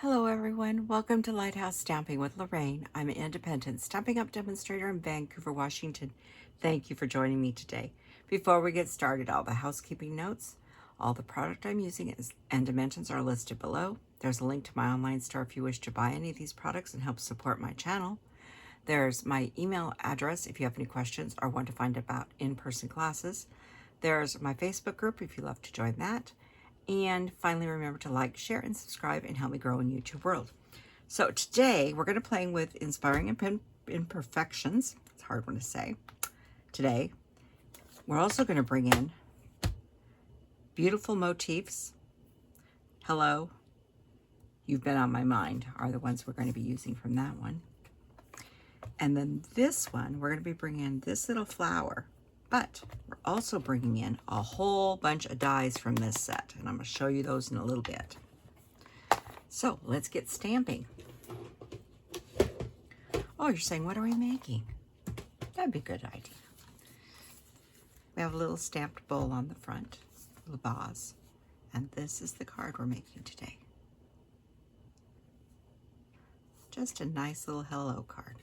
Hello everyone, welcome to Lighthouse Stamping with Lorraine. I'm an independent Stampin' Up! Demonstrator in Vancouver, Washington. Thank you for joining me today. Before we get started, all the housekeeping notes, all the product I'm using and dimensions are listed below. There's a link to my online store if you wish to buy any of these products and help support my channel. There's my email address if you have any questions or want to find out about in-person classes. There's my Facebook group if you'd love to join that. And finally, remember to like, share, and subscribe and help me grow in YouTube world. So today we're going to play with Inspiring Imperfections. It's a hard one to say. Today, we're also going to bring in Beautiful Motifs. Hello, You've Been on My Mind are the ones we're going to be using from that one. And then this one, we're going to be bringing in this little flower. But we're also bringing in a whole bunch of dies from this set, and I'm going to show you those in a little bit. So let's get stamping. Oh, you're saying, what are we making? That'd be a good idea. We have a little stamped bowl on the front, a little vase, and this is the card we're making today. Just a nice little hello card.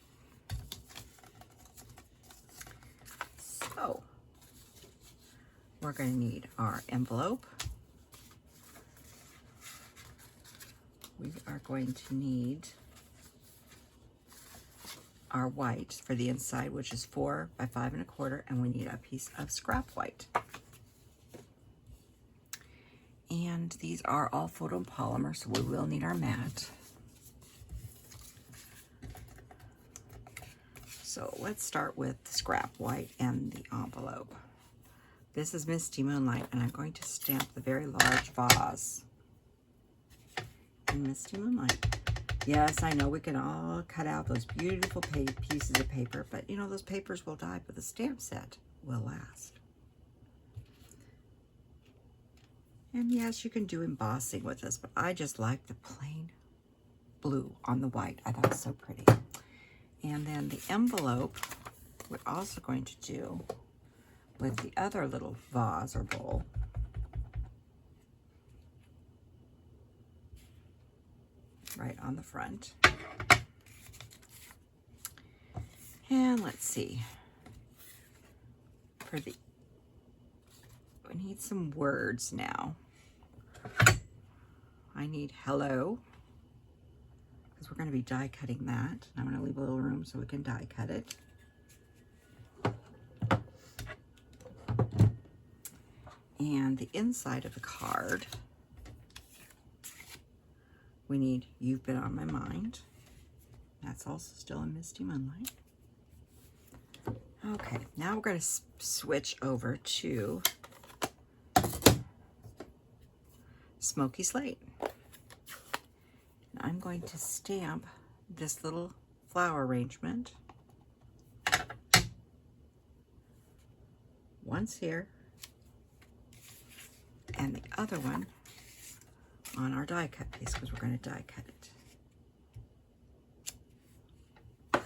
So, we're going to need our envelope. We are going to need our white for the inside, which is 4 by 5 1/4, and we need a piece of scrap white. And these are all photopolymer, so we will need our mat. So let's start with the scrap white and the envelope. This is Misty Moonlight, and I'm going to stamp the very large vase in Misty Moonlight. Yes, I know we can all cut out those beautiful pieces of paper, but you know, those papers will die, but the stamp set will last. And yes, you can do embossing with this, but I just like the plain blue on the white. I thought it was so pretty. And then the envelope, we're also going to do with the other little vase or bowl. Right on the front. And let's see. We need some words now. I need hello, because we're going to be die cutting that. I'm going to leave a little room so we can die cut it. And the inside of the card, we need You've Been on My Mind. That's also still in Misty Moonlight. Okay, now we're going to switch over to Smoky Slate. I'm going to stamp this little flower arrangement once here and the other one on our die cut piece, because we're going to die cut it.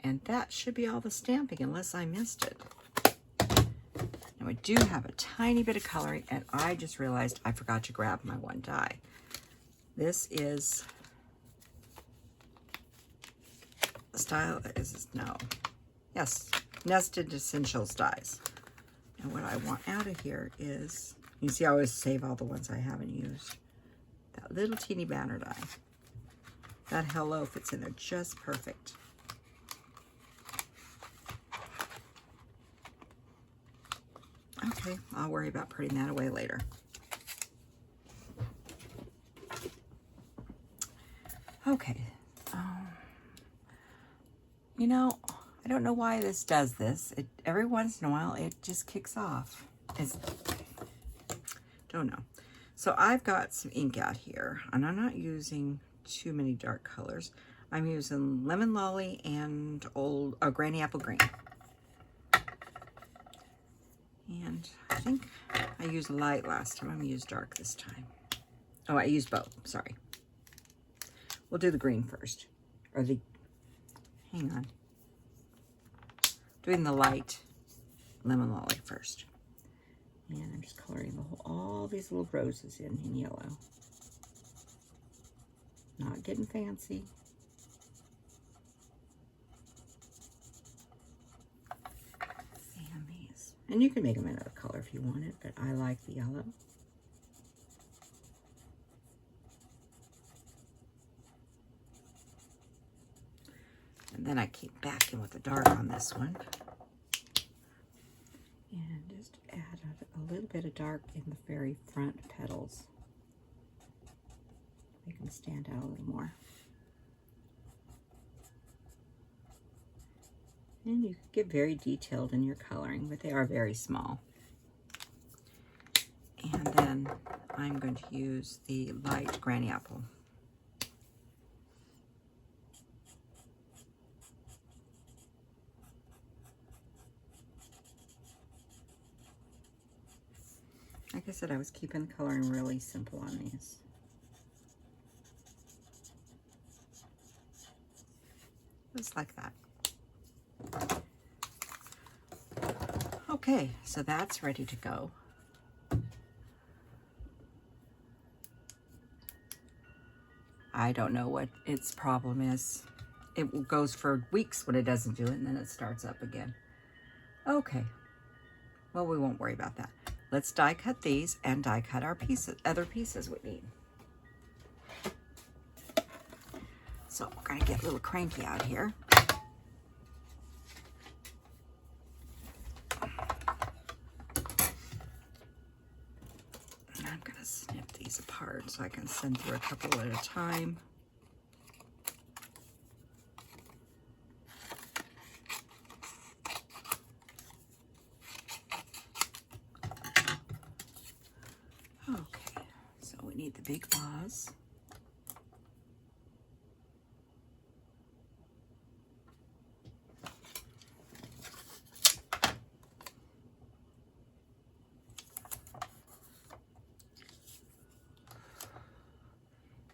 And that should be all the stamping unless I missed it. Now we do have a tiny bit of coloring, and I just realized I forgot to grab my one die. This is the style is yes, Nested Essentials dies. And what I want out of here is, you see I always save all the ones I haven't used. That little teeny banner die. That hello fits in there just perfect. Okay, I'll worry about putting that away later. Okay, you know, I don't know why this does this. Every once in a while, it just kicks off. Don't know. So I've got some ink out here, and I'm not using too many dark colors. I'm using Lemon Lolly and Granny Apple Green. And I think I used light last time. I'm going to use dark this time. Oh, I used both. Sorry. We'll do the green first. Hang on. Doing the light Lemon Lolly first. And I'm just coloring all these little roses in yellow. getting fancy. And these. And you can make them another color if you want it, but I like the yellow. And then I keep backing with the dark on this one. And just add a little bit of dark in the very front petals. Make them stand out a little more. And you can get very detailed in your coloring, but they are very small. And then I'm going to use the light Granny Apple. Like I said, I was keeping the coloring really simple on these. Just like that. Okay, so that's ready to go. I don't know what its problem is. It goes for weeks when it doesn't do it, and then it starts up again. Okay, well, we won't worry about that. Let's die cut these and die cut our pieces, other pieces we need. So we're gonna get a little cranky out here. And I'm gonna snip these apart so I can send through a couple at a time. Okay, so we need the big vase.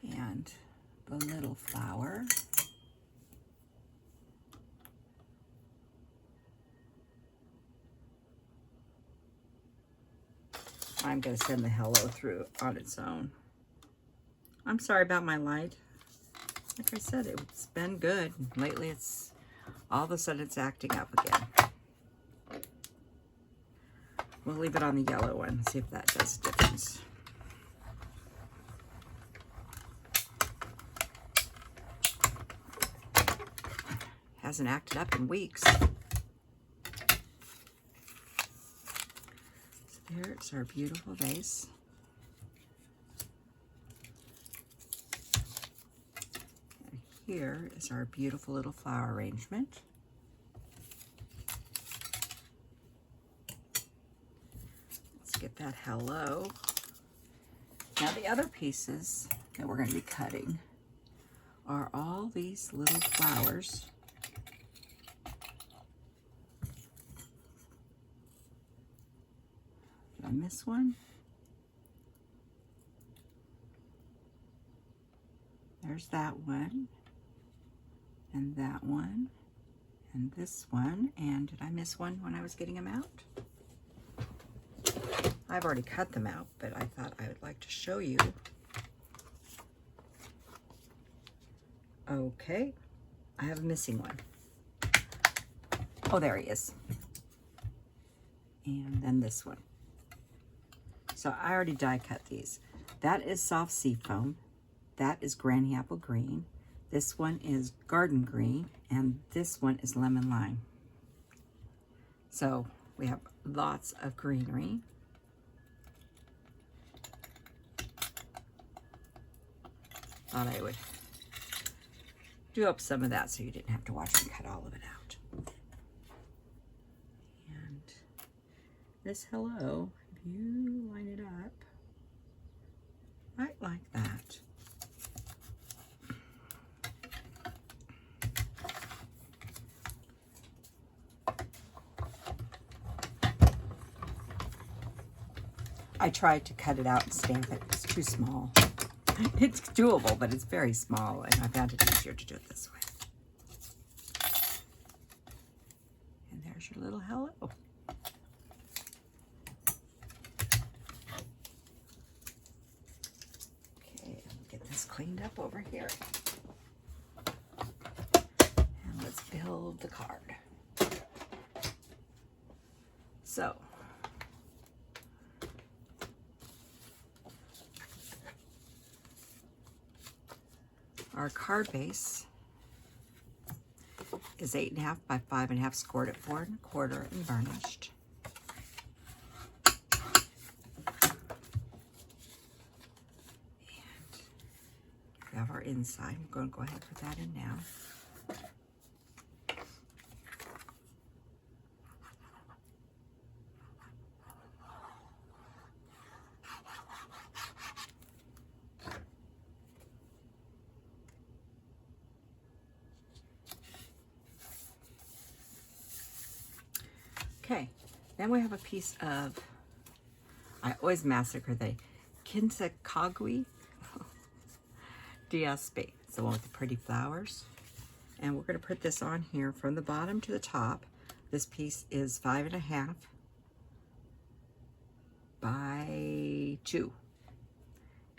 And the little flower. I'm going to send the hello through on its own. I'm sorry about my light. Like I said, it's been good. Lately, it's all of a sudden it's acting up again. We'll leave it on the yellow one, see if that does a difference. Hasn't acted up in weeks. There's our beautiful vase. And here is our beautiful little flower arrangement. Let's get that hello. Now the other pieces that we're going to be cutting are all these little flowers. Did I miss one? There's that one, and that one, and this one, and did I miss one when I was getting them out? I've already cut them out, but I thought I would like to show you. Okay, I have a missing one. Oh, there he is. And then this one. So I already die cut these. That is soft sea foam. That is Granny Apple Green. This one is Garden Green. And this one is Lemon Lime. So we have lots of greenery. Thought I would do up some of that so you didn't have to watch me cut all of it out. And this hello, if you line it up right like that. I tried to cut it out and stamp it. It's too small. It's doable, but it's very small, and I found it easier to do it this way. And there's your little hello. Okay, I'll get this cleaned up over here. let's build the card. So, our card base is 8.5 by 5.5, scored at 4 1/4 and varnished. And we have our inside. I'm going to go ahead and put that in now. Okay, then we have a piece of, I always massacre the Kintsugi DSP. It's the one with the pretty flowers. And we're going to put this on here from the bottom to the top. This piece is 5.5 by 2.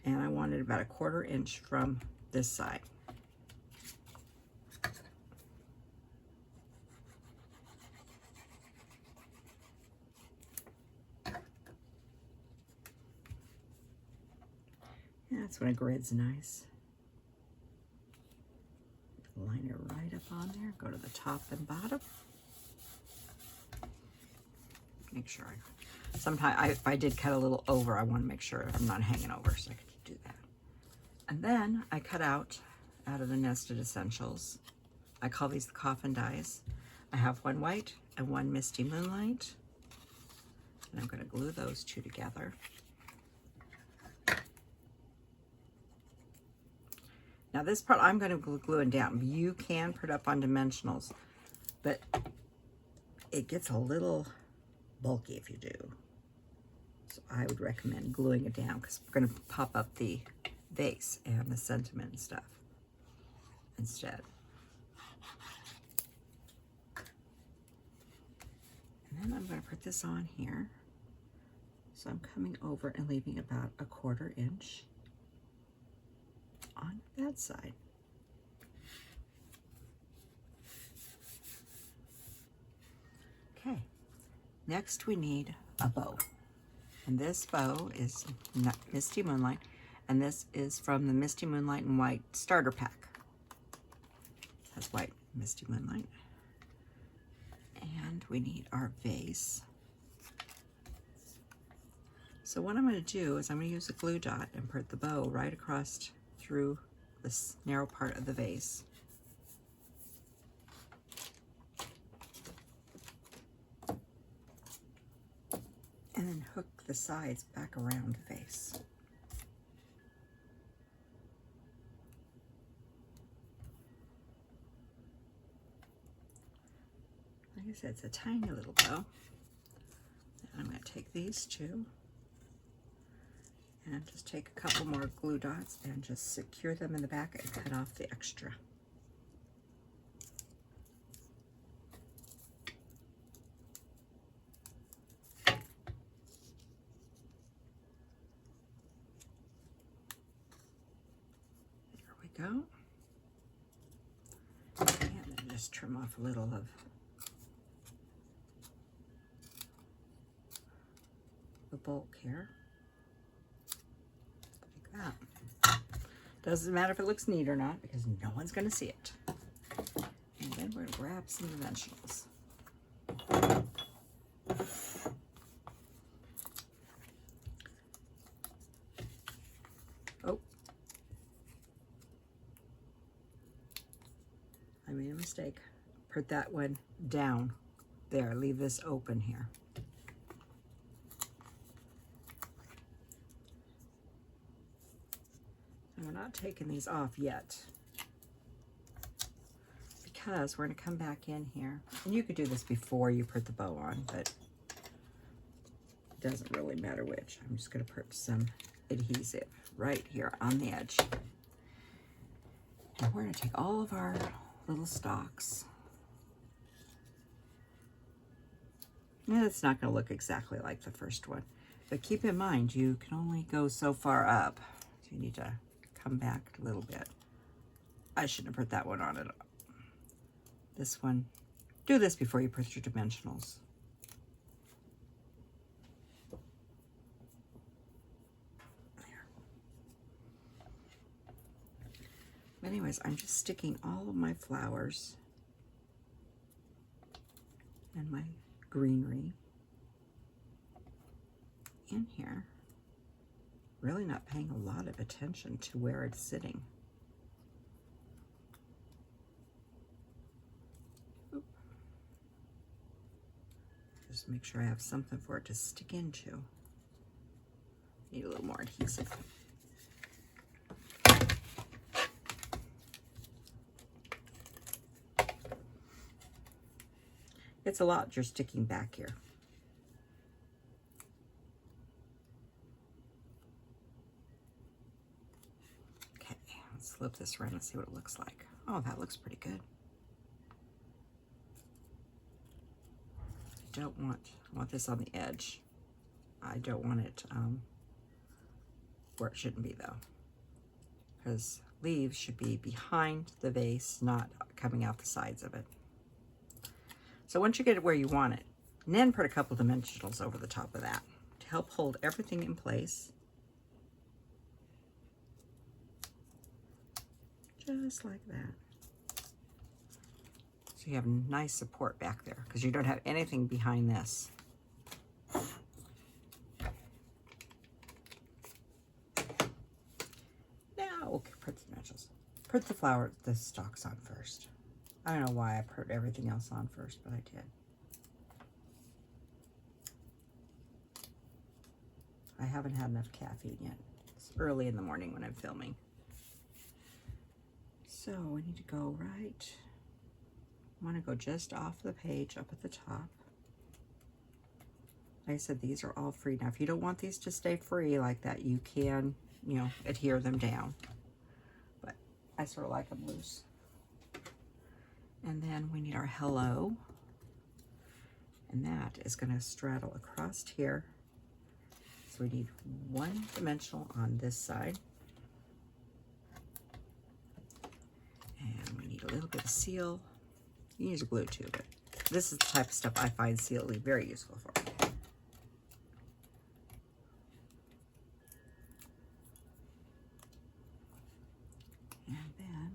And I wanted about 1/4 inch from this side. That's when a grid's nice. Line it right up on there. Go to the top and bottom. Make sure sometimes if I did cut a little over, I want to make sure I'm not hanging over, so I could do that. And then I cut out of the Nested Essentials. I call these the coffin dies. I have one white and one Misty Moonlight. And I'm going to glue those two together. Now this part I'm going to glue it down. You can put up on dimensionals, but it gets a little bulky if you do. So I would recommend gluing it down because we're going to pop up the vase and the sentiment and stuff instead. And then I'm going to put this on here. So I'm coming over and leaving about 1/4 inch on that side. Okay, next we need a bow. And this bow is Misty Moonlight, and this is from the Misty Moonlight and White starter pack. That's white Misty Moonlight. And we need our vase. So what I'm going to do is I'm going to use a glue dot and put the bow right across through this narrow part of the vase. And then hook the sides back around the vase. Like I said, it's a tiny little bow. And I'm going to take these two and just take a couple more glue dots and just secure them in the back and cut off the extra. There we go. And then just trim off a little of the bulk here. Like that. Doesn't matter if it looks neat or not because no one's going to see it. And then we're going to grab some dimensionals. Oh, I made a mistake. Put that one down there. Leave this open here. And we're not taking these off yet because we're going to come back in here. And you could do this before you put the bow on, but it doesn't really matter which. I'm just going to put some adhesive right here on the edge. And we're going to take all of our little stalks. And it's not going to look exactly like the first one, but keep in mind you can only go so far up. So you need to come back a little bit. I shouldn't have put that one on at all. This one, do this before you put your dimensionals. Anyways, I'm just sticking all of my flowers and my greenery in here. Really not paying a lot of attention to where it's sitting. Oop. Just make sure I have something for it to stick into. Need a little more adhesive. It's a lot you're sticking back here. Okay, let's flip this around and see what it looks like. Oh, that looks pretty good. I want this on the edge. I don't want it where it shouldn't be though, because leaves should be behind the vase, not coming out the sides of it. So once you get it where you want it, and then put a couple dimensionals over the top of that to help hold everything in place. Just like that. So you have nice support back there because you don't have anything behind this. Now, okay, put the dimensionals. Put the stalks on first. I don't know why I put everything else on first, but I did. I haven't had enough caffeine yet. It's early in the morning when I'm filming. So we need to go right. I want to go just off the page up at the top. Like I said, these are all free. Now, if you don't want these to stay free like that, you can, you know, adhere them down. But I sort of like them loose. And then we need our hello. And that is going to straddle across here. So we need one dimensional on this side. And we need a little bit of seal. You can use glue too, but this is the type of stuff I find seal to be very useful for. And then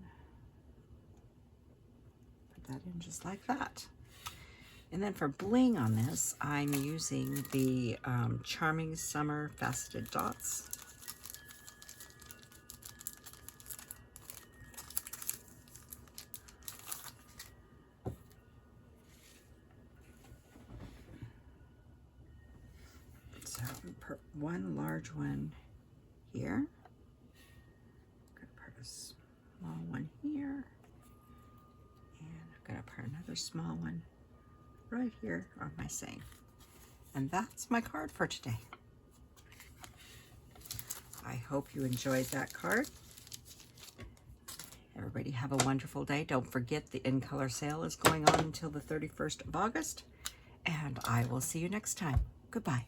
put that in just like that. And then for bling on this, I'm using the Charming Summer Faceted Dots. So I'm going to put one large one here. I'm going to put a small one here. And I'm going to put another small one right here on my saying. And that's my card for today. I hope you enjoyed that card. Everybody have a wonderful day. Don't forget the In Color sale is going on until the 31st of August. And I will see you next time. Goodbye.